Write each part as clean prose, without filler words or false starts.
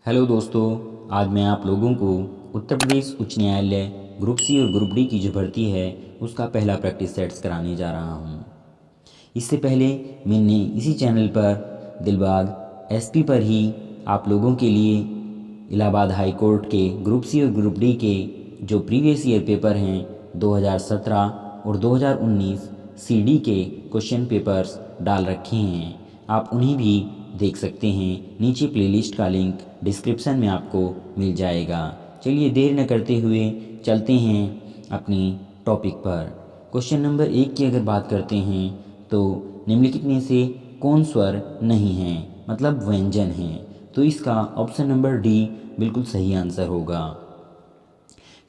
Hello दोस्तों, आज मैं आप लोगों को उत्तर प्रदेश उच्च न्यायालय ग्रुप सी और ग्रुप डी की जो भर्ती है उसका पहला प्रैक्टिस सेट्स कराने जा रहा हूँ। इससे पहले मैंने इसी चैनल पर दिलबाग एसपी पर ही आप लोगों के लिए इलाहाबाद हाई कोर्ट के ग्रुप सी और ग्रुप डी के जो प्रीवियस ईयर पेपर हैं 2017 और 2019 सीडी के क्वेश्चन पेपर्स डाल रखे हैं। आप उन्हें भी देख सकते हैं। नीचे प्लेलिस्ट का लिंक डिस्क्रिप्शन में आपको मिल जाएगा। चलिए देर न करते हुए चलते हैं अपनी टॉपिक पर। क्वेश्चन नंबर 1 की अगर बात करते हैं तो निम्नलिखित में से कौन स्वर नहीं है, मतलब व्यंजन है, तो इसका ऑप्शन नंबर डी बिल्कुल सही आंसर होगा।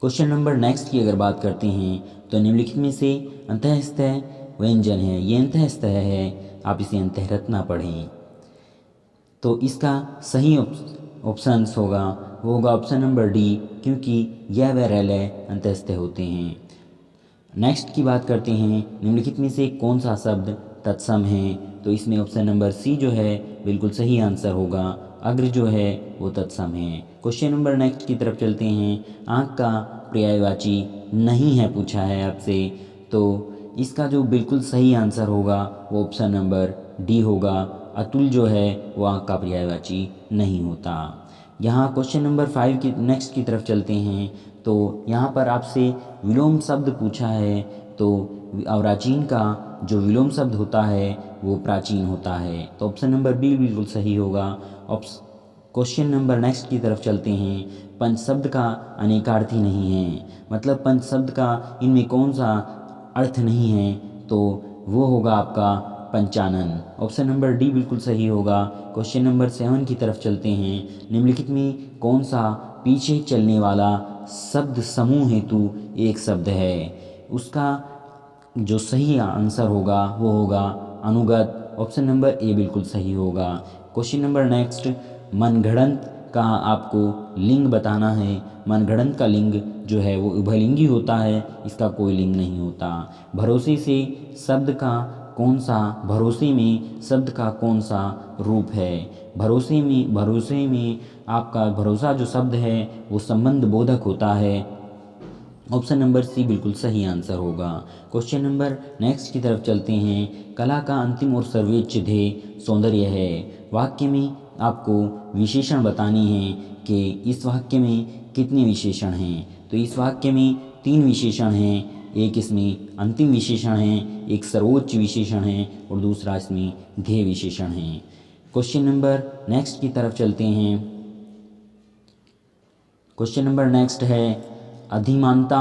क्वेश्चन नंबर नेक्स्ट की अगर बात करते हैं तो निम्नलिखित में से अंतःस्थ व्यंजन है, ये अंतःस्थ है, आप इसे अंतःरत ना पढ़ें। तो इसका सही ऑप्शंस होगा वो होगा ऑप्शन नंबर डी, क्योंकि यह व रलय अंतःस्थ होते हैं। नेक्स्ट की बात करते हैं, निम्नलिखित में से कौन सा शब्द तत्सम है, तो इसमें ऑप्शन नंबर सी जो है बिल्कुल सही आंसर होगा। अग्र जो है वो तत्सम है। क्वेश्चन नंबर नेक्स्ट की तरफ चलते हैं। आँख का पर्यायवाची नहीं है पूछा है आपसे, तो इसका जो बिल्कुल सही आंसर होगा वो ऑप्शन नंबर डी होगा। अतुल जो है वो आँख का पर्यायवाची नहीं होता। यहाँ क्वेश्चन नंबर 5 की नेक्स्ट की तरफ चलते हैं। तो यहाँ पर आपसे विलोम शब्द पूछा है, तो अवराचीन का जो विलोम शब्द होता है वो प्राचीन होता है, तो ऑप्शन नंबर बी बिल्कुल सही होगा। क्वेश्चन नंबर नेक्स्ट की तरफ चलते हैं। पंच शब्द का अनेकार्थी नहीं है, मतलब पंच शब्द का इनमें कौन सा अर्थ नहीं है, तो वो होगा आपका पंचानन। ऑप्शन नंबर डी बिल्कुल सही होगा। क्वेश्चन नंबर 7 की तरफ चलते हैं। निम्नलिखित में कौन सा पीछे चलने वाला शब्द समूह हेतु एक शब्द है, उसका जो सही आंसर होगा वो होगा अनुगत। ऑप्शन नंबर ए बिल्कुल सही होगा। क्वेश्चन नंबर नेक्स्ट, मनगढ़ंत का आपको लिंग बताना है। मनगढ़ंत का लिंग जो है वो उभयलिंगी होता है, इसका कोई लिंग नहीं होता। भरोसे से शब्द का कौन सा, भरोसे में शब्द का कौन सा रूप है, भरोसे में आपका भरोसा जो शब्द है वो संबंध बोधक होता है। ऑप्शन नंबर सी बिल्कुल सही आंसर होगा। क्वेश्चन नंबर नेक्स्ट की तरफ चलते हैं। कला का अंतिम और सर्वोच्च ध्येय सौंदर्य है। वाक्य में आपको विशेषण बताने हैं कि इस वाक्य में कितने विशेषण हैं, तो इस वाक्य में 3 विशेषण हैं। एक इसमें अंतिम विशेषण है, एक सर्वोच्च विशेषण है और दूसरा इसमें ध्येय विशेषण है। क्वेश्चन नंबर नेक्स्ट की तरफ चलते हैं। क्वेश्चन नंबर नेक्स्ट है, अधिमानता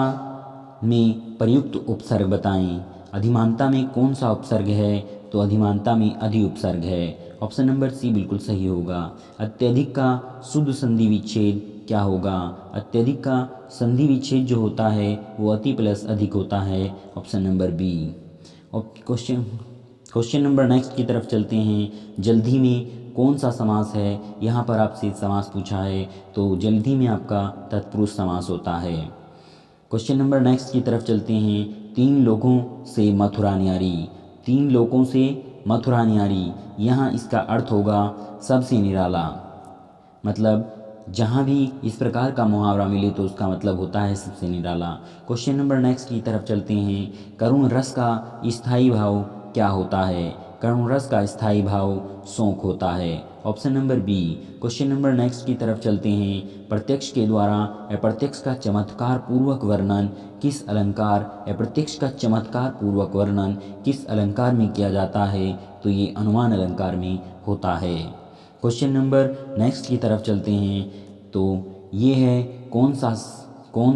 में प्रयुक्त उपसर्ग बताएं। अधिमानता में कौन सा उपसर्ग है, तो अधिमानता में अधि उपसर्ग है। ऑप्शन नंबर सी बिल्कुल सही होगा। अत्यधिक का शुद्ध संधि विच्छेद क्या होगा, अत्यधिक का संधि विच्छेद जो होता है वो अति प्लस अधिक होता है। Option number B. Question number next की तरफ चलते हैं। जल्दी में कौन सा समास है, यहाँ पर आपसे समास पूछा है, तो जल्दी में आपका तत्पुरुष समास होता है। क्वेश्चन नंबर नेक्स्ट की तरफ चलते हैं। 3 लोगों से मथुरा न्यारी, 3 लोगों से मथुरा न्यारी, यहाँ इसका अर्थ होगा सबसे निराला। मतलब जहाँ भी इस प्रकार का मुहावरा मिले तो उसका मतलब होता है सबसे निराला। क्वेश्चन नंबर नेक्स्ट की तरफ चलते हैं। करुण रस का स्थायी भाव क्या होता है, करुण रस का स्थायी भाव शोक होता है। Option number B. Question number next की तरफ चलते हैं। प्रत्यक्ष के द्वारा अप्रत्यक्ष का चमत्कार पूर्वक वर्णन किस अलंकार, अप्रत्यक्ष का चमत्कार पूर्वक वर्णन किस अलंकार में किया जाता है, तो ये अनुमान अलंकार में होता है। क्वेश्चन नंबर नेक्स्ट की तरफ चलते हैं। तो ये है कौन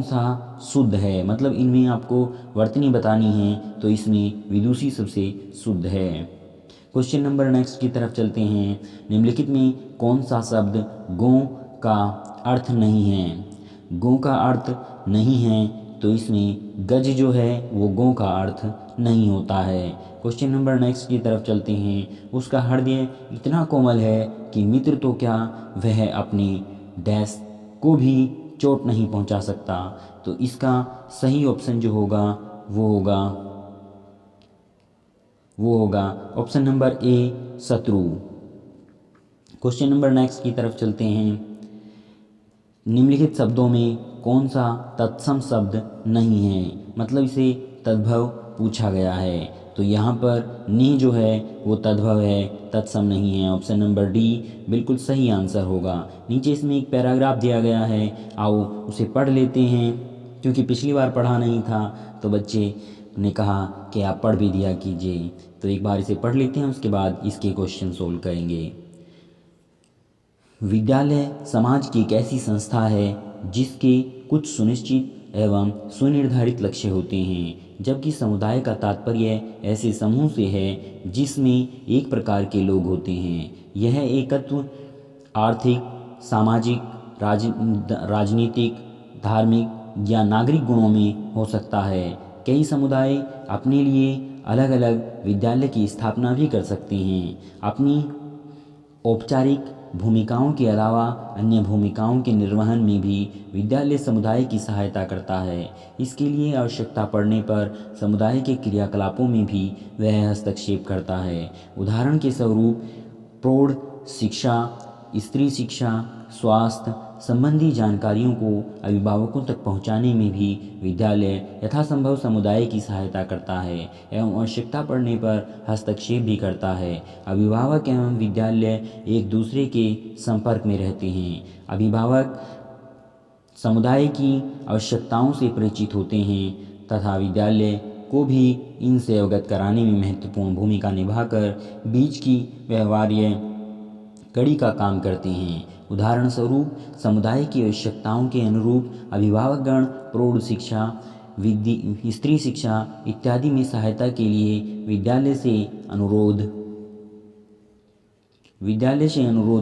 सा शुद्ध है, मतलब इनमें आपको वर्तनी बतानी है, तो इसमें विदुषी सबसे शुद्ध है। क्वेश्चन नंबर नेक्स्ट की तरफ चलते हैं। निम्नलिखित में कौन सा शब्द गो का अर्थ नहीं है, गो का अर्थ नहीं है, तो इसमें गज जो है वो गो का अर्थ नहीं होता है। क्वेश्चन नंबर नेक्स्ट की तरफ चलते हैं। उसका हृदय इतना कोमल है कि मित्र तो क्या वह अपने डैश को भी चोट नहीं पहुंचा सकता, तो इसका सही ऑप्शन जो होगा वो होगा ऑप्शन नंबर ए शत्रु। क्वेश्चन नंबर नेक्स्ट की तरफ चलते हैं। निम्नलिखित शब्दों में कौन सा तत्सम शब्द नहीं है, मतलब इसे तद्भव पूछा गया है। तो यहाँ पर नि जो है वो तद्भव है, तत्सम नहीं है। ऑप्शन नंबर डी बिल्कुल सही आंसर होगा। नीचे इसमें एक पैराग्राफ दिया गया है, आओ उसे पढ़ लेते हैं। क्योंकि पिछली बार पढ़ा नहीं था तो बच्चे ने कहा कि आप पढ़ भी दिया कीजिए, तो एक बार इसे पढ़ लेते हैं, उसके बाद इसके क्वेश्चन सोल्व करेंगे। विद्यालय समाज की एक ऐसी संस्था है जिसके कुछ सुनिश्चित एवं सुनिर्धारित लक्ष्य होते हैं, जबकि समुदाय का तात्पर्य ऐसे समूह से है जिसमें एक प्रकार के लोग होते हैं। यह एकत्व आर्थिक, सामाजिक, राजनीतिक, धार्मिक या नागरिक गुणों में हो सकता है। कई समुदाय अपने लिए अलग अलग विद्यालय की स्थापना भी कर सकते हैं। अपनी औपचारिक भूमिकाओं के अलावा अन्य भूमिकाओं के निर्वहन में भी विद्यालय समुदाय की सहायता करता है। इसके लिए आवश्यकता पड़ने पर समुदाय के क्रियाकलापों में भी वह हस्तक्षेप करता है। उदाहरण के स्वरूप प्रौढ़ शिक्षा, स्त्री शिक्षा, स्वास्थ्य संबंधी जानकारियों को अभिभावकों तक पहुंचाने में भी विद्यालय यथासंभव समुदाय की सहायता करता है एवं आवश्यकता पड़ने पर हस्तक्षेप भी करता है। अभिभावक एवं विद्यालय एक दूसरे के संपर्क में रहते हैं। अभिभावक समुदाय की आवश्यकताओं से परिचित होते हैं तथा विद्यालय को भी इनसे अवगत कराने में महत्वपूर्ण भूमिका निभाकर बीच की व्यवहार्य कड़ी का काम करते हैं। उदाहरण स्वरूप समुदाय की आवश्यकताओं के अनुरूप अभिभावकगण प्रौढ़ शिक्षा, स्त्री शिक्षा इत्यादि में सहायता के लिए विद्यालय से अनुरोध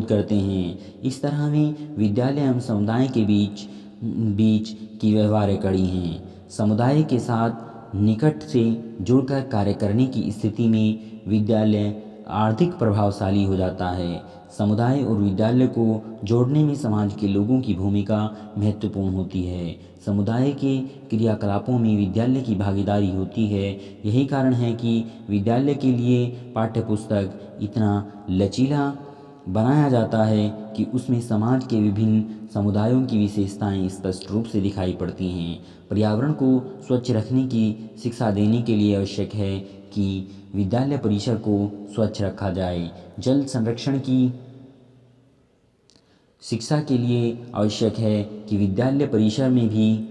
करते हैं। इस तरह में विद्यालय एवं समुदाय के बीच की व्यवहार्य कड़ी हैं। समुदाय के साथ निकट से जुड़कर कार्य करने की स्थिति में विद्यालय अधिक प्रभावशाली हो जाता है। समुदाय और विद्यालय को जोड़ने में समाज के लोगों की भूमिका महत्वपूर्ण होती है। समुदाय के क्रियाकलापों में विद्यालय की भागीदारी होती है। यही कारण है कि विद्यालय के लिए पाठ्यपुस्तक इतना लचीला बनाया जाता है कि उसमें समाज के विभिन्न समुदायों की विशेषताएं स्पष्ट रूप से दिखाई पड़ती हैं। पर्यावरण को स्वच्छ रखने की शिक्षा देने के लिए आवश्यक है कि विद्यालय परिसर को स्वच्छ रखा जाए। जल संरक्षण की शिक्षा के लिए आवश्यक है कि विद्यालय परिसर में भी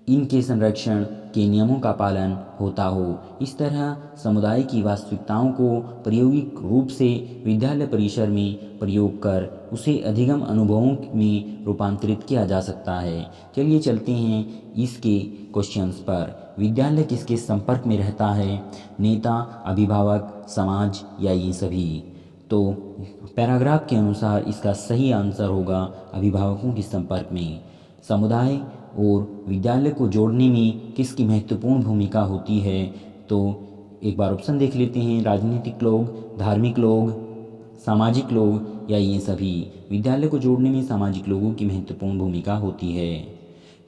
इनके संरक्षण के नियमों का पालन होता हो। इस तरह समुदाय की वास्तविकताओं को प्रायोगिक रूप से विद्यालय परिसर में प्रयोग कर उसे अधिगम अनुभवों में रूपांतरित किया जा सकता है। चलिए चलते हैं इसके क्वेश्चंस पर। विद्यालय किसके संपर्क में रहता है? नेता, अभिभावक, समाज या ये सभी? तो पैराग्राफ के अनुसार इसका सही आंसर होगा अभिभावकों के संपर्क में। समुदाय और विद्यालय को जोड़ने में किसकी महत्वपूर्ण भूमिका होती है? तो एक बार ऑप्शन देख लेते हैं। राजनीतिक लोग, धार्मिक लोग, सामाजिक लोग या ये सभी? विद्यालय को जोड़ने में सामाजिक लोगों की महत्वपूर्ण भूमिका होती है।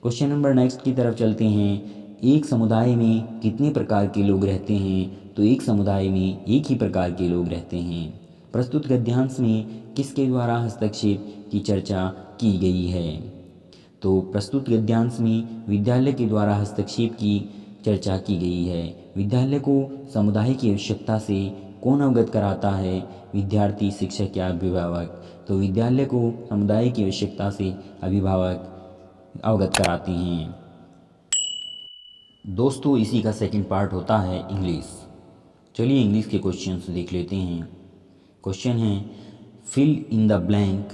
क्वेश्चन नंबर नेक्स्ट की तरफ चलते हैं। एक समुदाय में कितने प्रकार के लोग रहते हैं? तो एक समुदाय में एक ही प्रकार के लोग रहते हैं। प्रस्तुत गद्यांश में किसके द्वारा हस्तक्षेप की चर्चा की गई है? तो प्रस्तुत गद्यांश में विद्यालय के द्वारा हस्तक्षेप की चर्चा की गई है। विद्यालय को समुदाय की आवश्यकता से कौन अवगत कराता है? विद्यार्थी, शिक्षक या अभिभावक? तो विद्यालय को समुदाय की आवश्यकता से अभिभावक अवगत कराते हैं। दोस्तों इसी का सेकंड पार्ट होता है इंग्लिश। चलिए इंग्लिश के क्वेश्चंस देख लेते हैं। क्वेश्चन है fill in the blank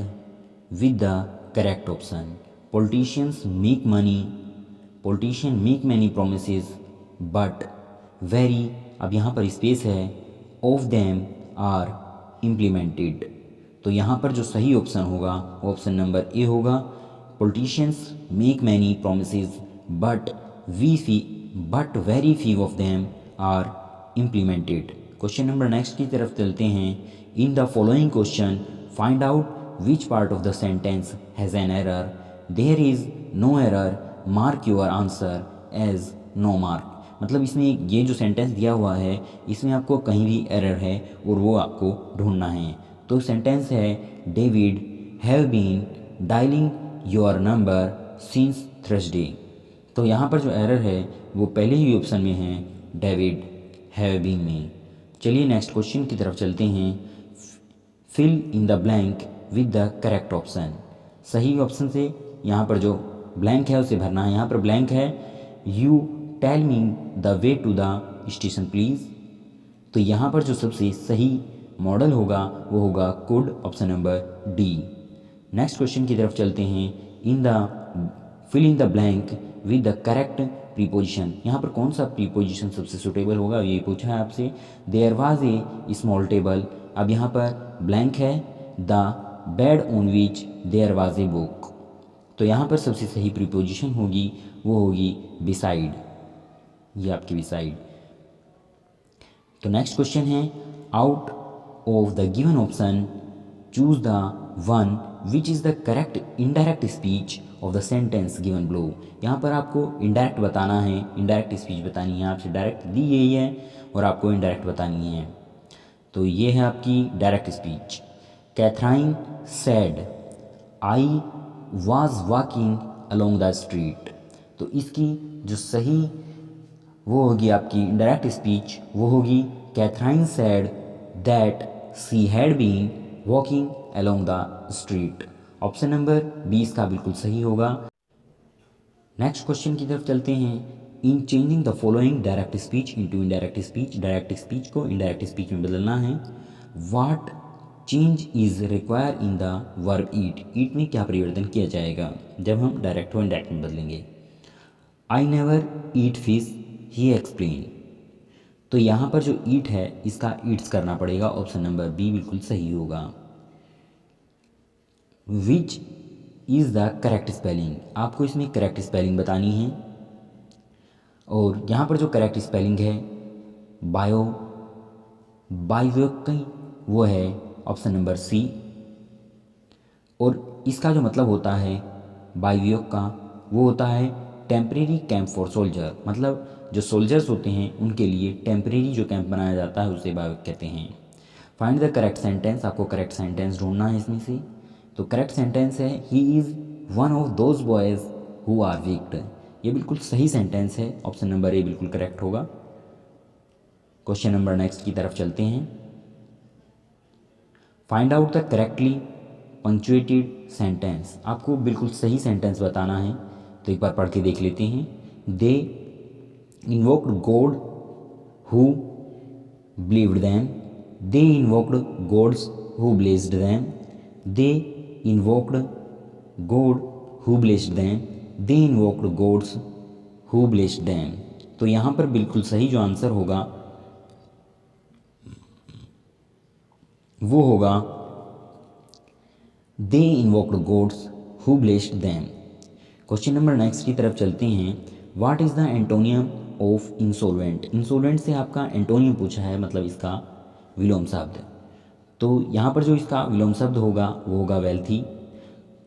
with the correct option. Politician make many promises but very, अब यहाँ पर स्पेस है, ऑफ देम आर इम्प्लीमेंटेड। तो यहाँ पर जो सही ऑप्शन होगा वो ऑप्शन नंबर ए होगा। Politicians make many promises but very few of them are implemented. Question number next की तरफ चलते हैं। In the following question find out which part of the sentence has an error. There is no error, mark your answer as no mark. मतलब इसमें ये जो sentence दिया हुआ है इसमें आपको कहीं भी एरर है और वो आपको ढूंढना है। तो सेंटेंस है David have been dialing your number since Thursday. तो यहाँ पर जो एरर है वो पहले ही ऑप्शन में है, डेविड हैव बीन में। चलिए नेक्स्ट क्वेश्चन की तरफ चलते हैं। Fill in the blank with the correct option. सही ऑप्शन से यहाँ पर जो ब्लैंक है उसे भरना है। यहाँ पर ब्लैंक है, you tell me the way to the station please. तो यहाँ पर जो सबसे सही मॉडल होगा वो होगा could, option number D. Next question की तरफ चलते हैं। Fill in the blank with the correct preposition. यहाँ पर कौन सा प्रीपोजिशन सबसे सुटेबल होगा ये पूछा है आपसे। There was a small table. अब यहाँ पर ब्लैंक है, the bed on which there was a book. तो यहाँ पर सबसे सही प्रीपोजिशन होगी वो होगी बिसाइड, ये आपकी बिसाइड। तो नेक्स्ट क्वेश्चन है, out of the given option choose the one which is the correct indirect speech of the sentence given below. यहाँ पर आपको इनडायरेक्ट बताना है, इनडायरेक्ट स्पीच बतानी है। आपसे डायरेक्ट दी गई है और आपको इनडायरेक्ट बतानी है। तो ये है आपकी direct speech. Catherine said I was walking along the street. तो इसकी जो सही वो होगी आपकी इनडायरेक्ट स्पीच, वो होगी Catherine said that she had been walking along the street. Option number 20 का बिल्कुल सही होगा। नेक्स्ट क्वेश्चन की तरफ चलते हैं। In changing the following direct speech into indirect speech. Direct speech को इनडायरेक्ट स्पीच में बदलना है। What change is require in the verb eat. Eat में क्या परिवर्तन किया जाएगा जब हम डायरेक्ट और इनडायरेक्ट में बदलेंगे। I never eat fish he explain. तो यहाँ पर जो ईट है इसका ईट्स करना पड़ेगा। ऑप्शन नंबर बी बिल्कुल सही होगा। विच इज़ द करेक्ट स्पेलिंग। आपको इसमें करेक्ट स्पेलिंग बतानी है और यहाँ पर जो करेक्ट स्पेलिंग है बायोकई वो है ऑप्शन नंबर सी। और इसका जो मतलब होता है बायोक का वो होता है टेम्परेरी कैंप फॉर सोल्जर। मतलब जो सोल्जर्स होते हैं उनके लिए टेम्परेरी जो कैंप बनाया जाता है उसे बायोक कहते हैं। Find the correct sentence. आपको करेक्ट सेंटेंस ढूंढना है इसमें से। तो करेक्ट सेंटेंस है he is one of those boys who are wicked. ये बिल्कुल सही सेंटेंस है। ऑप्शन नंबर ए बिल्कुल करेक्ट होगा। क्वेश्चन नंबर नेक्स्ट की तरफ चलते हैं। Find out the correctly punctuated sentence. आपको बिल्कुल सही सेंटेंस बताना है। तो एक बार पढ़ के देख लेते हैं। They invoked god who believed them. They invoked gods who blessed them. They invoked god who blessed them. They invoked gods who blessed them. तो यहाँ पर बिल्कुल सही जो आंसर होगा वो होगा they invoked gods who blessed them. Question number next की तरफ चलते हैं। What is the antonym of insolvent. Insolvent से आपका एंटोनियम पूछा है, मतलब इसका विलोम शब्द। तो यहाँ पर जो इसका विलोम शब्द होगा वो होगा wealthy.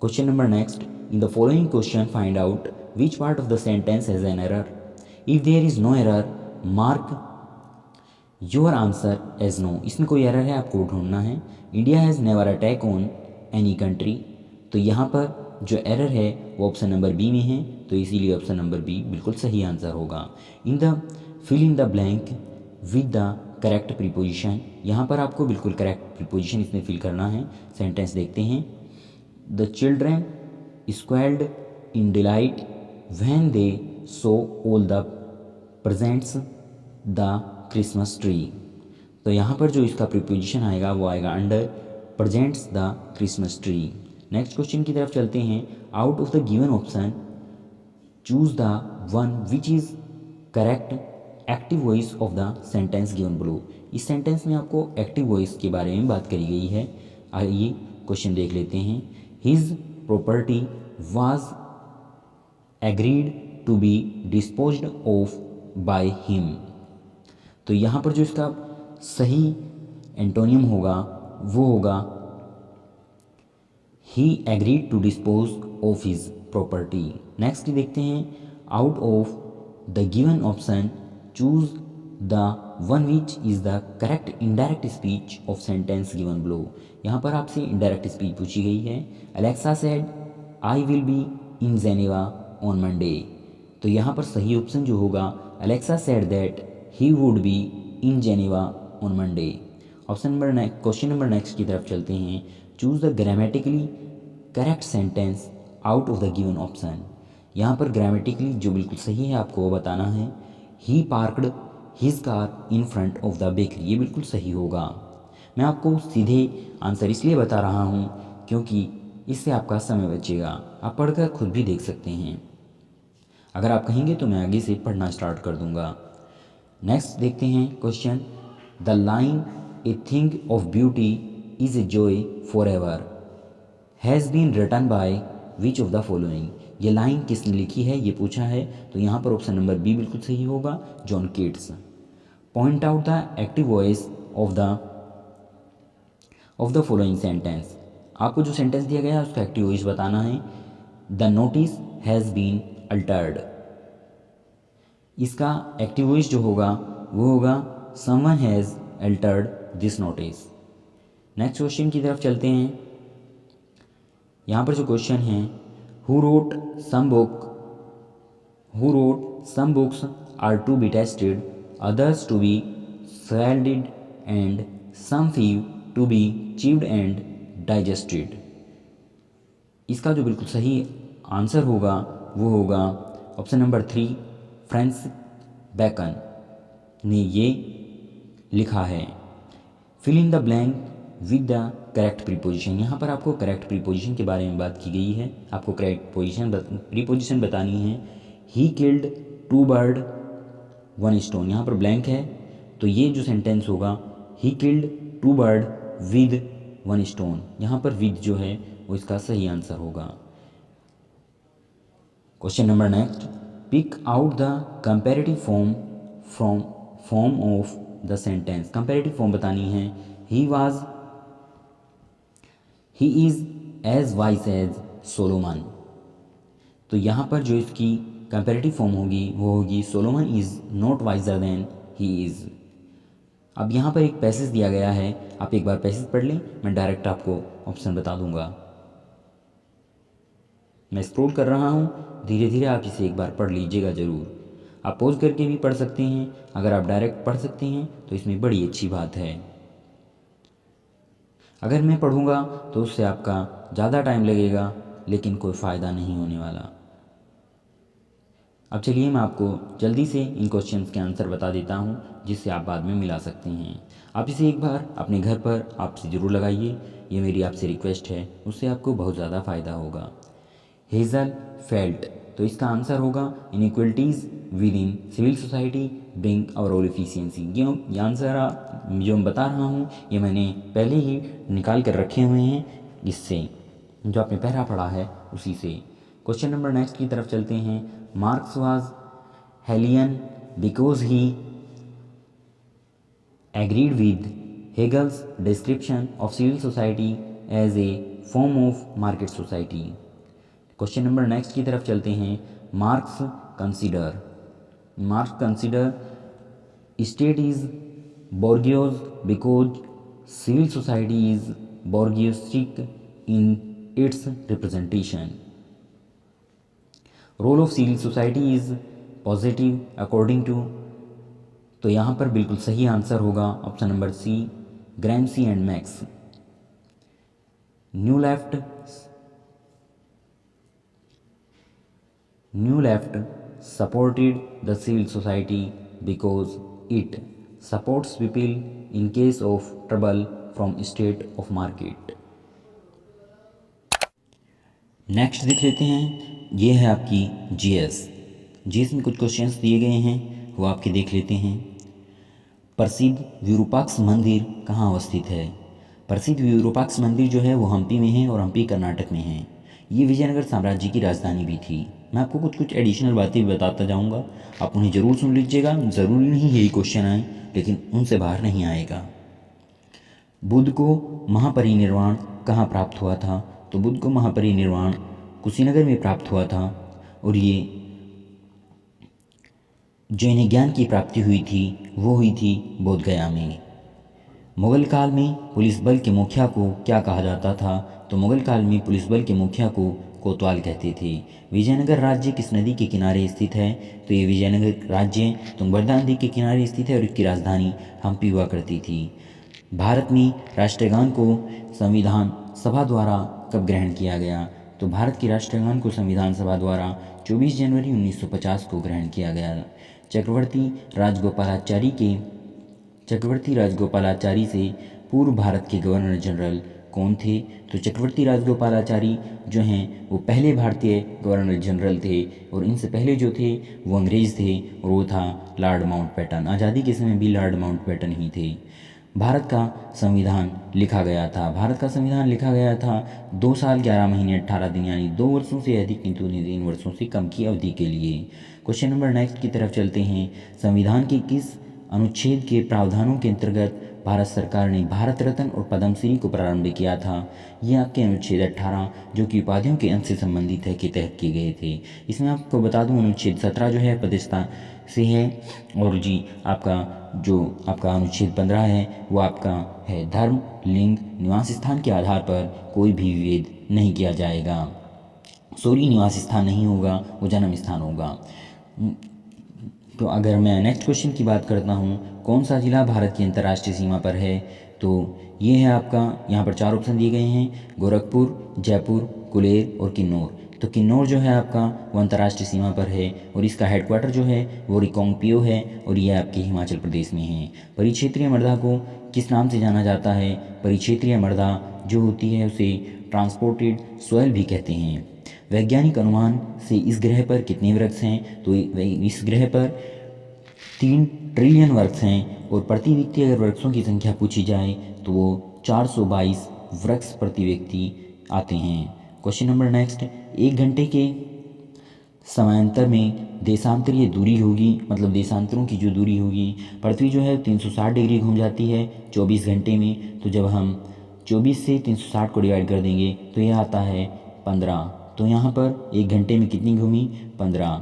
Question number next. In the following question find out which part of the sentence has an error. If there is no error mark your answer as no. इसमें कोई एरर है आपको ढूंढना है। India has never attack on any country. तो यहाँ पर जो एरर है वो ऑप्शन नंबर बी में है, तो इसीलिए ऑप्शन नंबर बी बिल्कुल सही आंसर होगा। Fill in the blank with the correct preposition. यहाँ पर आपको बिल्कुल करेक्ट प्रीपोजिशन इसमें फिल करना है। सेंटेंस देखते हैं। The children squealed in delight when they saw all the presents the Christmas tree. तो यहाँ पर जो इसका प्रीपोजिशन आएगा वो आएगा under presents the Christmas tree. Next question की तरफ चलते हैं। Out of the given option choose the one which is correct active voice of the sentence given below. इस सेंटेंस में आपको एक्टिव वॉइस के बारे में बात करी गई है। आइए क्वेश्चन देख लेते हैं। His property was agreed to be disposed of by him. तो यहाँ पर जो इसका सही एंटोनियम होगा वो होगा he agreed to dispose of his property. Next देखते हैं। Out of the given option choose the one which is the correct indirect speech of sentence given below. यहाँ पर आपसे इनडायरेक्ट स्पीच पूछी गई है। Alexa said I will be in Geneva on Monday. तो यहाँ पर सही ऑप्शन जो होगा, Alexa said that he would be in Geneva on Monday. Question number next की तरफ चलते हैं। Choose the grammatically correct sentence out of the given option. यहाँ पर ग्रामेटिकली जो बिल्कुल सही है आपको वो बताना है। He parked his car in front of the bakery, ये बिल्कुल सही होगा। मैं आपको सीधे आंसर इसलिए बता रहा हूँ क्योंकि इससे आपका समय बचेगा, आप पढ़कर खुद भी देख सकते हैं। अगर आप कहेंगे तो मैं आगे से पढ़ना स्टार्ट कर दूंगा। नेक्स्ट देखते हैं question. The line a thing of beauty is a joy for ever has been written by which of the following. ये लाइन किसने लिखी है ये पूछा है, तो यहाँ पर ऑप्शन नंबर बी बिल्कुल सही होगा, John Keats. Point out the active voice of the following sentence. आपको जो सेंटेंस दिया गया है उसका एक्टिव वॉइस बताना है। The notice has been altered, इसका एक्टिव वॉइस जो होगा वो होगा someone has altered this notice. Next question की तरफ चलते हैं। यहाँ पर जो क्वेश्चन है, who wrote some books are to be tested, others to be swallowed and some few to be chewed and digested. इसका जो बिल्कुल सही आंसर होगा वो होगा ऑप्शन नंबर 3, फ्रांसिस बेकन ने ये लिखा है। Fill in the blank with the correct preposition. यहाँ पर आपको करेक्ट प्रीपोजिशन के बारे में बात की गई है, आपको करेक्ट प्रीपोजिशन बतानी है। ही किल्ड 2 बर्ड 1 स्टोन, यहाँ पर ब्लैंक है, तो ये जो सेंटेंस होगा he killed 2 bird with 1 stone, यहाँ पर विद जो है वो इसका सही आंसर होगा। Question number next, pick out the comparative form of the sentence. Comparative form बतानी है। He is as wise as Solomon, तो यहाँ पर जो इसकी कंपैरेटिव फॉर्म होगी वो होगी Solomon is not wiser than he is. अब यहाँ पर एक पैसेज दिया गया है, आप एक बार पैसेज पढ़ लें, मैं डायरेक्ट आपको ऑप्शन बता दूंगा। मैं स्क्रॉल कर रहा हूँ, धीरे धीरे आप इसे एक बार पढ़ लीजिएगा ज़रूर। आप पॉज करके भी पढ़ सकते हैं, अगर आप डायरेक्ट पढ़ सकते हैं तो इसमें बड़ी अच्छी बात है। अगर मैं पढ़ूंगा तो उससे आपका ज़्यादा टाइम लगेगा लेकिन कोई फ़ायदा नहीं होने वाला। अब चलिए मैं आपको जल्दी से इन क्वेश्चंस के आंसर बता देता हूँ जिससे आप बाद में मिला सकते हैं। आप इसे एक बार अपने घर पर आपसे ज़रूर लगाइए, ये मेरी आपसे रिक्वेस्ट है, उससे आपको बहुत ज़्यादा फ़ायदा होगा। हेज़ल फेल्ट, तो इसका आंसर होगा inequalities within civil society bring overall efficiency. ये आंसर जो मैं बता रहा हूँ ये मैंने पहले ही निकाल कर रखे हुए हैं, इससे जो आपने पहला पढ़ा है उसी से। क्वेश्चन नंबर नेक्स्ट की तरफ चलते हैं। Marx was Hegelian because he agreed with Hegel's description of civil society as a form of market society. Question number next की तरफ चलते हैं। Marx consider state is bourgeois because civil society is bourgeoistic in its representation. Role of civil society is positive according to, तो यहाँ पर बिल्कुल सही answer होगा option number C, Gramsci and Marx. New left supported the civil society because it supports people in case of trouble from state of market. Next देख लेते हैं, ये है आपकी जीएस में कुछ क्वेश्चंस दिए गए हैं वो आपके देख लेते हैं। प्रसिद्ध विरूपाक्ष मंदिर कहाँ अवस्थित है? प्रसिद्ध विरूपाक्ष मंदिर जो है वो हम्पी में है और हम्पी कर्नाटक में है। ये विजयनगर साम्राज्य की राजधानी भी थी। मैं आपको कुछ एडिशनल बातें भी बताता जाऊँगा, आप उन्हें ज़रूर सुन लीजिएगा। ज़रूरी नहीं यही क्वेश्चन आए, लेकिन उनसे बाहर नहीं आएगा। बुद्ध को महापरिनिर्वाण कहाँ प्राप्त हुआ था? तो बुद्ध को महापरिनिर्वाण कुशीनगर में प्राप्त हुआ था, और ये जो इन्हें ज्ञान की प्राप्ति हुई थी वो हुई थी बोधगया में। मुगल काल में पुलिस बल के मुखिया को क्या कहा जाता था? तो मुगल काल में पुलिस बल के मुखिया को कोतवाल कहते थे। विजयनगर राज्य किस नदी के किनारे स्थित है? तो ये विजयनगर राज्य तुंगभद्रा नदी के किनारे स्थित है और इसकी राजधानी हम्पी हुआ करती थी। भारत में राष्ट्रगान को संविधान सभा द्वारा कब ग्रहण किया गया? तो भारत के राष्ट्रगान को संविधान सभा द्वारा 24 जनवरी 1950 को ग्रहण किया गया। चक्रवर्ती राजगोपालाचारी से पूर्व भारत के गवर्नर जनरल कौन थे? तो चक्रवर्ती राजगोपालाचारी जो हैं वो पहले भारतीय गवर्नर जनरल थे और इनसे पहले जो थे वो अंग्रेज़ थे और वो था लॉर्ड माउंटबेटन। आज़ादी के समय भी लॉर्ड माउंटबेटन ही थे। भारत का संविधान लिखा गया था 2 साल 11 महीने 18 दिन यानी 2 वर्षों से अधिक किंतु 3 वर्षों से कम की अवधि के लिए। क्वेश्चन नंबर नेक्स्ट की तरफ चलते हैं। संविधान के किस अनुच्छेद के प्रावधानों के अंतर्गत भारत सरकार ने भारत रत्न और पद्मश्री को प्रारंभ किया था? ये आपके अनुच्छेद 18 जो कि उपाधियों के अंश से संबंधित है के तहत किए गए थे। इसमें आपको बता दूं अनुच्छेद 17 जो है प्रतिष्ठा से है और जी आपका अनुच्छेद 15 है वो आपका है धर्म, लिंग, निवास स्थान के आधार पर कोई भी विभेद नहीं किया जाएगा। निवास स्थान नहीं होगा, वो जन्म स्थान होगा। तो अगर मैं नेक्स्ट क्वेश्चन की बात करता हूँ, कौन सा जिला भारत की अंतर्राष्ट्रीय सीमा पर है? तो ये है आपका, यहाँ पर 4 ऑप्शन दिए गए हैं, गोरखपुर, जयपुर, कुलेर और किन्नौर। तो किन्नौर जो है आपका वो अंतर्राष्ट्रीय सीमा पर है और इसका हेडक्वार्टर जो है वो रिकांगपिओ है और ये आपके हिमाचल प्रदेश में है। परिक्षेत्रीय मृदा को किस नाम से जाना जाता है? परिक्षेत्रीय मृदा जो होती है उसे ट्रांसपोर्टेड सॉइल भी कहते हैं। वैज्ञानिक अनुमान से इस ग्रह पर कितने वृक्ष हैं? तो इस ग्रह पर 3 ट्रिलियन वृक्ष हैं और प्रति व्यक्ति अगर वृक्षों की संख्या पूछी जाए तो वो 422 वृक्ष प्रति व्यक्ति आते हैं। क्वेश्चन नंबर नेक्स्ट, 1 घंटे के समांतर में देशांतरीय दूरी होगी, मतलब देशांतरों की जो दूरी होगी, पृथ्वी जो है 360 डिग्री घूम जाती है 24 घंटे में। तो जब हम 24 से 360 को डिवाइड कर देंगे तो यह आता है 15। तो यहाँ पर 1 घंटे में कितनी घूमी? 15।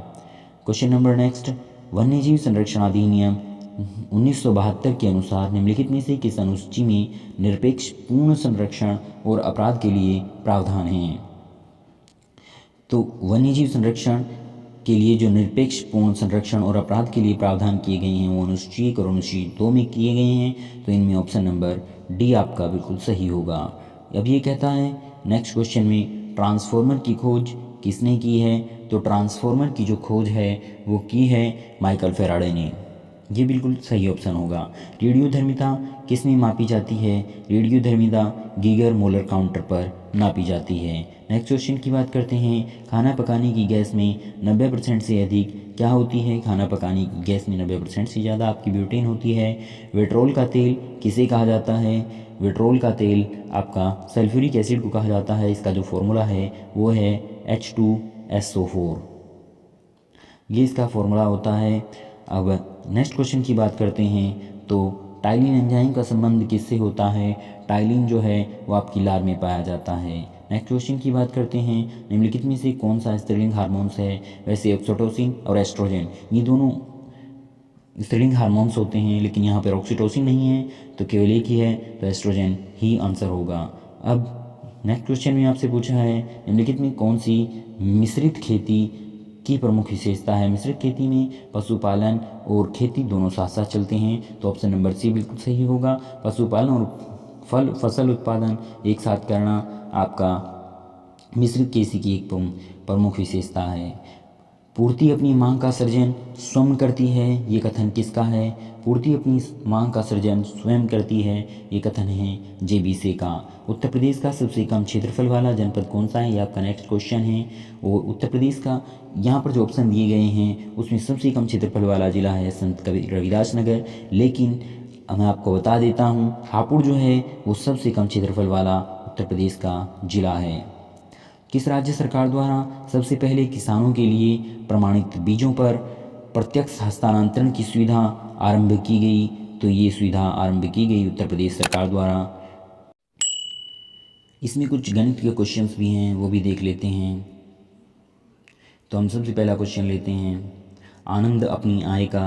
क्वेश्चन नंबर नेक्स्ट, वन्यजीव संरक्षण अधिनियम 1972 के अनुसार निम्नलिखित में से किस अनुसूची में निरपेक्ष पूर्ण संरक्षण और अपराध के लिए प्रावधान हैं? तो वन्यजीव संरक्षण के लिए जो निरपेक्ष पूर्ण संरक्षण और अपराध के लिए प्रावधान किए गए हैं वो अनुसूची 1 और अनुसूची 2 में किए गए हैं। तो इनमें ऑप्शन नंबर डी आपका बिल्कुल सही होगा। अब ये कहता है नेक्स्ट क्वेश्चन में, ट्रांसफॉर्मर की खोज किसने की है? तो ट्रांसफॉर्मर की जो खोज है वो की है माइकल फैराडे ने। ये बिल्कुल सही ऑप्शन होगा। रेडियोधर्मिता किस में मापी जाती है? रेडियोधर्मिता गीगर मोलर काउंटर पर नापी जाती है। नेक्स्ट क्वेश्चन की बात करते हैं, खाना पकाने की गैस में 90% से अधिक क्या होती है? खाना पकाने की गैस में 90% से ज़्यादा आपकी ब्यूटेन होती है। पेट्रोल का तेल किसे कहा जाता है? पेट्रोल का तेल आपका सल्फ्यूरिक एसिड को कहा जाता है। इसका जो फॉर्मूला है वो है H2SO4, ये इसका फॉर्मूला होता है। अब नेक्स्ट क्वेश्चन की बात करते हैं तो टाइलिन एंजाइम का संबंध किससे होता है? टाइलिन जो है वो आपकी लार में पाया जाता है। नेक्स्ट क्वेश्चन की बात करते हैं, निम्नलिखित में से कौन सा स्त्रीलिंग हार्मोन्स है? वैसे ऑक्सीटोसिन और एस्ट्रोजन ये दोनों स्त्रीलिंग हार्मोन्स होते हैं, लेकिन यहाँ पर ऑक्सीटोसिन नहीं है तो केवल एक ही है, तो एस्ट्रोजन ही आंसर होगा। अब नेक्स्ट क्वेश्चन में आपसे पूछा है, निम्नलिखित में कौन सी मिश्रित खेती की प्रमुख विशेषता है? मिश्रित खेती में पशुपालन और खेती दोनों साथ साथ चलते हैं। तो ऑप्शन नंबर सी बिल्कुल सही होगा। पशुपालन और फसल उत्पादन एक साथ करना आपका मिश्रित खेती की एक प्रमुख विशेषता है। पूर्ति अपनी मांग का सृजन स्वयं करती है, ये कथन किसका है? पूर्ति अपनी मांग का सृजन स्वयं करती है, ये कथन है जेबीसे का। उत्तर प्रदेश का सबसे कम क्षेत्रफल वाला जनपद कौन सा है? ये आपका नेक्स्ट क्वेश्चन है। और उत्तर प्रदेश का यहाँ पर जो ऑप्शन दिए गए हैं उसमें सबसे कम क्षेत्रफल वाला जिला है संत कबीर रविदास नगर, लेकिन मैं आपको बता देता हूँ हापुड़ जो है वो सबसे कम क्षेत्रफल वाला उत्तर प्रदेश का जिला है। किस राज्य सरकार द्वारा सबसे पहले किसानों के लिए प्रमाणित बीजों पर प्रत्यक्ष हस्तांतरण की सुविधा आरंभ की गई? तो ये सुविधा आरंभ की गई उत्तर प्रदेश सरकार द्वारा। इसमें कुछ गणित के क्वेश्चंस भी हैं, वो भी देख लेते हैं। तो हम सबसे पहला क्वेश्चन लेते हैं, आनंद अपनी आय का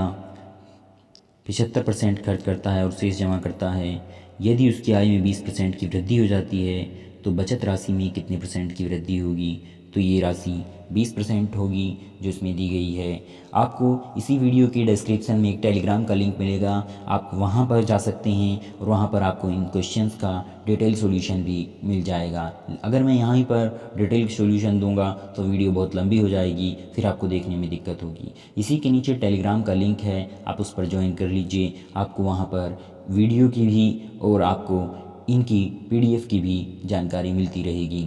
75% खर्च करता है और शेष जमा करता है। यदि उसकी आय में 20% की वृद्धि हो जाती है तो बचत राशि में कितने % की वृद्धि होगी? तो ये राशि 20% होगी जो इसमें दी गई है। आपको इसी वीडियो के डिस्क्रिप्शन में एक टेलीग्राम का लिंक मिलेगा, आप वहां पर जा सकते हैं और वहां पर आपको इन क्वेश्चंस का डिटेल सॉल्यूशन भी मिल जाएगा। अगर मैं यहाँ पर डिटेल सॉल्यूशन दूंगा तो वीडियो बहुत लंबी हो जाएगी, फिर आपको देखने में दिक्कत होगी। इसी के नीचे टेलीग्राम का लिंक है, आप उस पर ज्वाइन कर लीजिए। आपको वहाँ पर वीडियो की भी और आपको इनकी PDF की भी जानकारी मिलती रहेगी।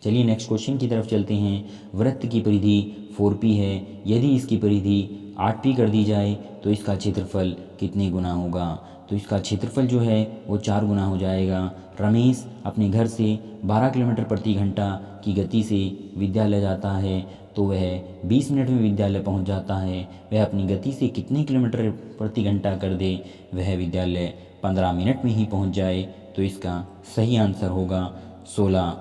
चलिए नेक्स्ट क्वेश्चन की तरफ चलते हैं। वृत्त की परिधि 4P है, यदि इसकी परिधि 8P कर दी जाए तो इसका क्षेत्रफल कितने गुना होगा? तो इसका क्षेत्रफल जो है वो 4 गुना हो जाएगा। रमेश अपने घर से 12 किलोमीटर प्रति घंटा की गति से विद्यालय जाता है, तो वह 20 मिनट में विद्यालय पहुंच जाता है। वह अपनी गति से कितने किलोमीटर प्रति घंटा कर दे वह विद्यालय 15 मिनट में ही पहुंच जाए? तो इसका सही आंसर होगा 16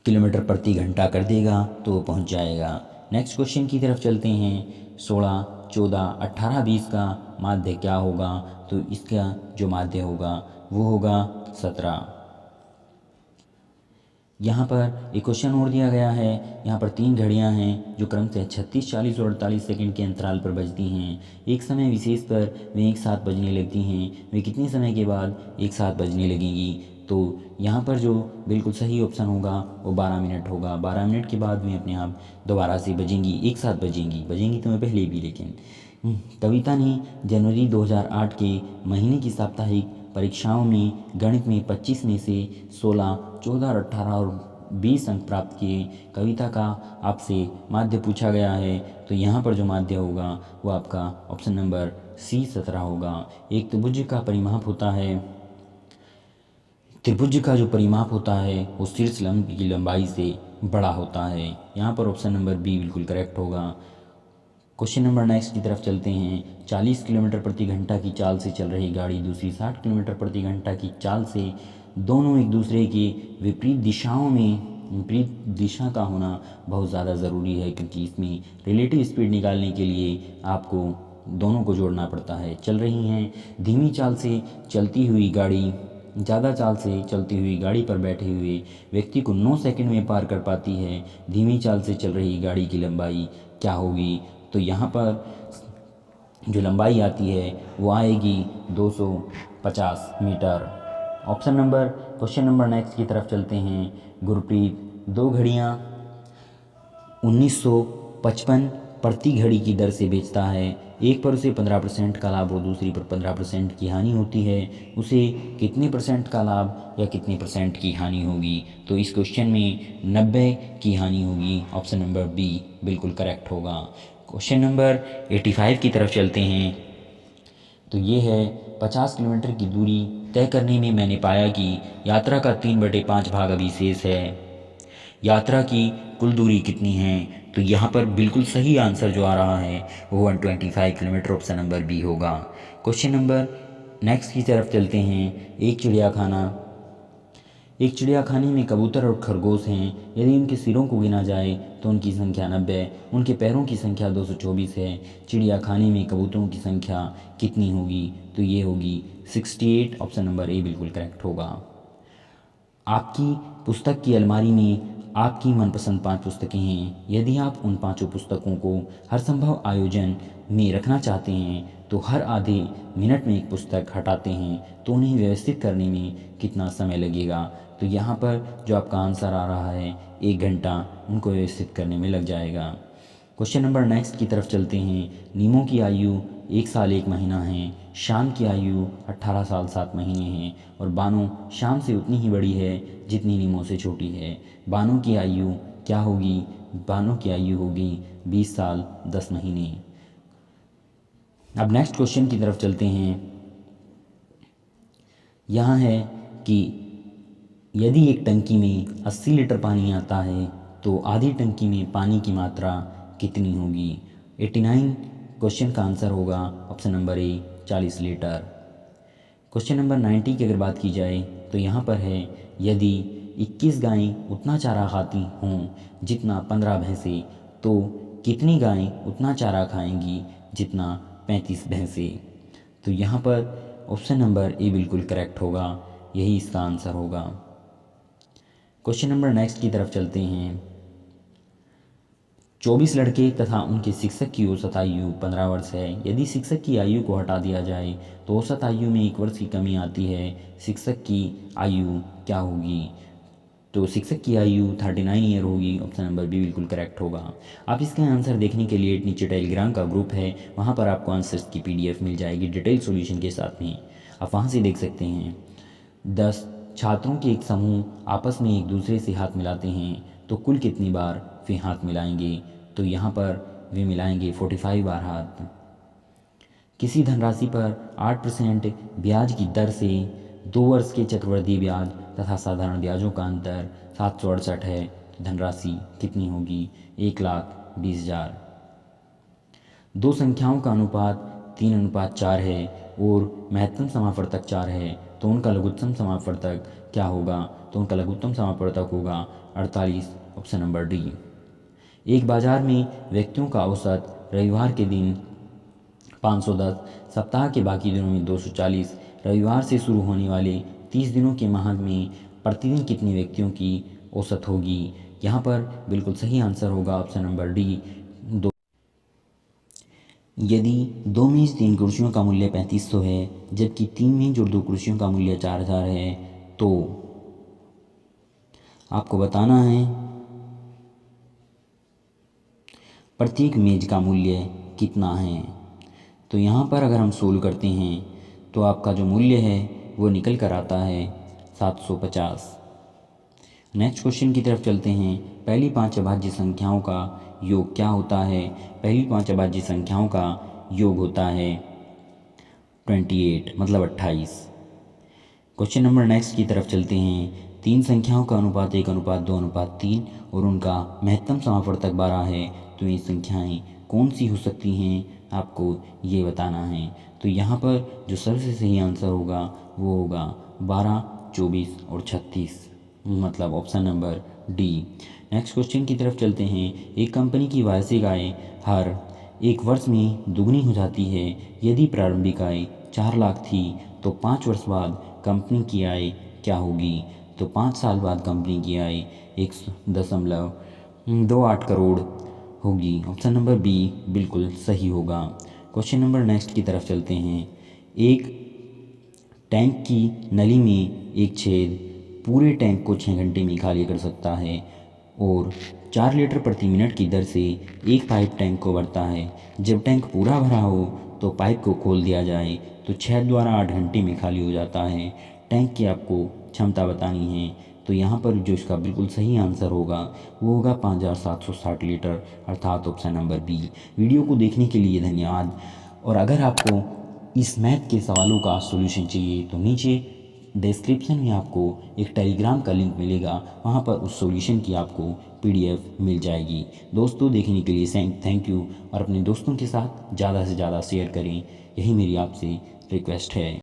किलोमीटर प्रति घंटा कर देगा तो वो पहुंच जाएगा। नेक्स्ट क्वेश्चन की तरफ चलते हैं। 16, 14, 18, 20 का माध्य क्या होगा? तो इसका जो माध्य होगा वो होगा 17। यहाँ पर एक क्वेश्चन और दिया गया है। यहाँ पर 3 घड़ियाँ हैं जो क्रम से 36, 40 और 48 सेकंड के अंतराल पर बजती हैं। एक समय विशेष पर वे एक साथ बजने लगती हैं, वे कितने समय के बाद एक साथ बजने लगेंगी? तो यहाँ पर जो बिल्कुल सही ऑप्शन होगा वो 12 मिनट होगा। 12 मिनट के बाद वे अपने आप दोबारा से बजेंगी, एक साथ बजेंगी तो मैं पहले भी, लेकिन कविता ने जनवरी 2008 के महीने की साप्ताहिक परीक्षाओं में गणित में 25 में से 16, 14, 18 और 20 अंक प्राप्त किए। कविता का आपसे माध्य पूछा गया है, तो यहाँ पर जो माध्य होगा वो आपका ऑप्शन नंबर C 17 होगा। एक त्रिभुज का परिमाप होता है, त्रिभुज का जो परिमाप होता है वो शीर्ष लंब की लंबाई से बड़ा होता है। यहाँ पर ऑप्शन नंबर B बिल्कुल करेक्ट होगा। क्वेश्चन नंबर नेक्स्ट की तरफ चलते हैं। 40 किलोमीटर प्रति घंटा की चाल से चल रही गाड़ी दूसरी 60 किलोमीटर प्रति घंटा की चाल से, दोनों एक दूसरे के विपरीत दिशाओं में, विपरीत दिशा का होना बहुत ज़्यादा ज़रूरी है, क्योंकि इसमें रिलेटिव स्पीड निकालने के लिए आपको दोनों को जोड़ना पड़ता है। चल रही हैं धीमी चाल से चलती हुई गाड़ी ज़्यादा चाल से चलती हुई गाड़ी पर बैठे हुए व्यक्ति को 9 सेकंड में पार कर पाती है। धीमी चाल से चल रही गाड़ी की लंबाई क्या होगी? तो यहाँ पर जो लंबाई आती है वो आएगी 250 मीटर। क्वेश्चन नंबर नेक्स्ट की तरफ चलते हैं। गुरप्रीत 2 घड़ियाँ 1955 प्रति घड़ी की दर से बेचता है। एक पर उसे 15% का लाभ और दूसरी पर 15% की हानि होती है। उसे कितने % का लाभ या कितने % की हानि होगी? तो इस क्वेश्चन में 90 की हानि होगी। ऑप्शन नंबर B बिल्कुल करेक्ट होगा। क्वेश्चन नंबर 85 की तरफ चलते हैं। तो ये है 50 किलोमीटर की दूरी तय करने में मैंने पाया कि यात्रा का 3/5 भाग अभी शेष है। यात्रा की कुल दूरी कितनी है? तो यहाँ पर बिल्कुल सही आंसर जो आ रहा है वो 125 किलोमीटर, ऑप्शन नंबर B होगा। क्वेश्चन नंबर नेक्स्ट की तरफ चलते हैं। एक चिड़ियाखाने में कबूतर और खरगोश हैं। यदि उनके सिरों को गिना जाए तो उनकी संख्या 90, उनके पैरों की संख्या 224 है। चिड़ियाखाने में कबूतरों की संख्या कितनी होगी? तो ये होगी 68, ऑप्शन नंबर A बिल्कुल करेक्ट होगा। आपकी पुस्तक की अलमारी में आपकी मनपसंद 5 पुस्तकें हैं। यदि आप उन 5 पुस्तकों को हर संभव आयोजन में रखना चाहते हैं तो हर आधे मिनट में एक पुस्तक हटाते हैं तो उन्हें व्यवस्थित करने में कितना समय लगेगा? तो यहाँ पर जो आपका आंसर आ रहा है 1 घंटा उनको व्यवस्थित करने में लग जाएगा। क्वेश्चन नंबर नेक्स्ट की तरफ चलते हैं। नीमो की आयु 1 साल 1 महीना है। शाम की आयु 18 साल 7 महीने है और बानो शाम से उतनी ही बड़ी है जितनी नीमो से छोटी है। बानो की आयु क्या होगी? बानो की आयु होगी 20 साल 10 महीने। अब नेक्स्ट क्वेश्चन की तरफ चलते हैं। यहाँ है कि यदि एक टंकी में 80 लीटर पानी आता है तो आधी टंकी में पानी की मात्रा कितनी होगी? 89 क्वेश्चन का आंसर होगा option number A 40 litre. Question number 90 की अगर बात की जाए तो यहाँ पर है, यदि 21 गायें उतना चारा खाती हों जितना 15 भैंसें, तो कितनी गायें उतना चारा खाएंगी जितना 35 भैंसें? तो यहाँ पर ऑप्शन नंबर A बिल्कुल करेक्ट होगा, यही इसका आंसर होगा। क्वेश्चन नंबर नेक्स्ट की तरफ चलते हैं। 24 लड़के तथा उनके शिक्षक की औसत आयु 15 वर्ष है। यदि शिक्षक की आयु को हटा दिया जाए तो औसत आयु में 1 वर्ष की कमी आती है। शिक्षक की आयु क्या होगी? तो शिक्षक की आयु 39 ईयर होगी। ऑप्शन नंबर बी बिल्कुल करेक्ट होगा। आप इसका आंसर देखने के लिए नीचे टेलीग्राम का ग्रुप है, वहाँ पर आपको आंसर्स की PDF मिल जाएगी डिटेल सॉल्यूशन के साथ में, आप वहाँ से देख सकते हैं। 10 छात्रों के एक समूह आपस में एक दूसरे से हाथ मिलाते हैं तो कुल कितनी बार वे हाथ मिलाएंगे? तो यहाँ पर वे मिलाएंगे 45 बार हाथ। किसी धनराशि पर 8% ब्याज की दर से 2 वर्ष के चक्रवृद्धि ब्याज तथा साधारण ब्याजों का अंतर 768 है। धनराशि कितनी होगी? 1,20,000। दो संख्याओं का अनुपात 3:4 है और महत्तम समापवर्तक 4 है, तो उनका लघुत्तम समापवर्तक क्या होगा? तो उनका लघुत्तम समापवर्तक होगा 48। Option number D. एक बाजार में व्यक्तियों का औसत रविवार के दिन 510, सप्ताह के बाकी दिनों में 240, रविवार से शुरू होने वाले 30 दिनों के माह में प्रतिदिन कितने व्यक्तियों की औसत होगी? यहाँ पर बिल्कुल सही आंसर होगा ऑप्शन नंबर डी, 2। यदि 2 मेज 3 कुर्सियों का मूल्य 3500 है जबकि 3 मेज और 2 कुर्सियों का मूल्य 4000 है, तो आपको बताना है प्रत्येक मेज का मूल्य कितना है। तो यहाँ पर अगर हम सोल्व करते हैं तो आपका जो मूल्य है वो निकल कर आता है 750। नेक्स्ट क्वेश्चन की तरफ चलते हैं। पहली 5 अभाज्य संख्याओं का योग क्या होता है? पहली 5 अभाज्य संख्याओं का योग होता है 28 मतलब 28। क्वेश्चन नंबर नेक्स्ट की तरफ चलते हैं। 3 संख्याओं का अनुपात 1:2:3 और उनका महत्तम समापवर्तक 12 है, तो ये संख्याएं कौन सी हो सकती हैं? आपको ये बताना है। तो यहाँ पर जो सबसे सही आंसर होगा वो होगा 12, 24 और 36, मतलब option number D. Next question की तरफ चलते हैं। एक कंपनी की वार्षिक आय हर 1 वर्ष में दुगनी हो जाती है। यदि प्रारंभिक आय 4 लाख थी तो 5 वर्ष बाद कंपनी की आय क्या होगी? तो 5 साल बाद कंपनी की आय 1.28 करोड़ होगी। ऑप्शन नंबर बी बिल्कुल सही होगा। क्वेश्चन नंबर नेक्स्ट की तरफ चलते हैं। एक टैंक की नली में एक छेद पूरे टैंक को 6 घंटे में खाली कर सकता है और 4 लीटर प्रति मिनट की दर से एक पाइप टैंक को भरता है। जब टैंक पूरा भरा हो तो पाइप को खोल दिया जाए तो छेद द्वारा 8 घंटे में खाली हो जाता है। टैंक की आपको क्षमता बतानी है। तो यहाँ पर जो इसका बिल्कुल सही आंसर होगा वो होगा 5760 लीटर, अर्थात ऑप्शन नंबर बी। वीडियो को देखने के लिए धन्यवाद। और अगर आपको इस मैथ के सवालों का सॉल्यूशन चाहिए तो नीचे डिस्क्रिप्शन में आपको एक टेलीग्राम का लिंक मिलेगा, वहाँ पर उस सॉल्यूशन की आपको PDF मिल जाएगी। दोस्तों देखने के लिए थैंक यू और अपने दोस्तों के साथ ज़्यादा से ज़्यादा शेयर करें, यही मेरी आपसे रिक्वेस्ट है।